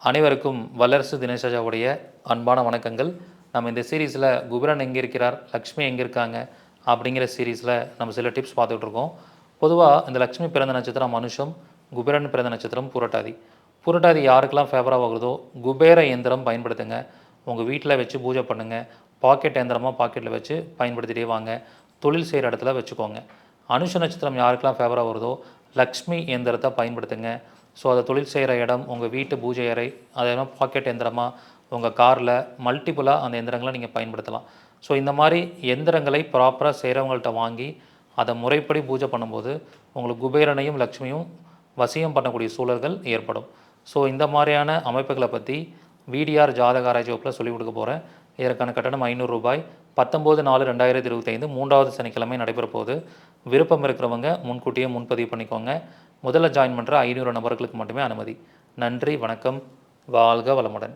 அனைவருக்கும் வல்லரசு தினேஷாவுடைய அன்பான வணக்கங்கள். நம்ம இந்த சீரீஸில் குபேரன் எங்கே இருக்கிறார், லக்ஷ்மி எங்கே இருக்காங்க அப்படிங்கிற சீரீஸில் நம்ம சில டிப்ஸ் பார்த்துட்டு இருக்கோம். பொதுவாக இந்த லக்ஷ்மி பிறந்த நட்சத்திரம் மனுஷம், குபேரன் பிறந்த நட்சத்திரம் புரட்டாதி. புரட்டாதி யாருக்கெல்லாம் ஃபேவராக ஆகுதோ குபேர இயந்திரம் பயன்படுத்துங்க. உங்கள் வீட்டில் வச்சு பூஜை பண்ணுங்கள். பாக்கெட் இயந்திரமாக பாக்கெட்டில் வச்சு பயன்படுத்திட்டே வாங்க. தொழில் செய்கிற இடத்துல வச்சுக்கோங்க. அனுஷ நட்சத்திரம் யாருக்கெல்லாம் ஃபேவராக வருதோ லக்ஷ்மி இயந்திரத்தை பயன்படுத்துங்க. ஸோ அதை தொழில் செய்கிற இடம், உங்கள் வீட்டு பூஜை அறை, அதெல்லாம் பாக்கெட் எந்திரமாக உங்கள் காரில் மல்டிப்புளாக அந்த எந்திரங்களை நீங்கள் பயன்படுத்தலாம். ஸோ இந்த மாதிரி எந்திரங்களை ப்ராப்பராக செய்கிறவங்கள்ட்ட வாங்கி அதை முறைப்படி பூஜை பண்ணும்போது உங்களுக்கு குபேரனையும் லக்ஷ்மியும் வசியம் பண்ணக்கூடிய சூழல்கள் ஏற்படும். ஸோ இந்த மாதிரியான அமைப்புகளை பற்றி விடிஆர் ஜாதக ஆராய்ச்சி வகுப்பில் சொல்லிக் கொடுக்க போகிறேன். இதற்கான கட்டணம் ரூபாய் 500. 19/4/2025 3வது சனிக்கிழமை நடைபெற போகுது. விருப்பம் இருக்கிறவங்க முன்கூட்டியே முன்பதிவு பண்ணிக்கோங்க. முதல்ல ஜாயின் பண்ணுற 500 நபர்களுக்கு மட்டுமே அனுமதி. நன்றி, வணக்கம், வாழ்க வளமுடன்.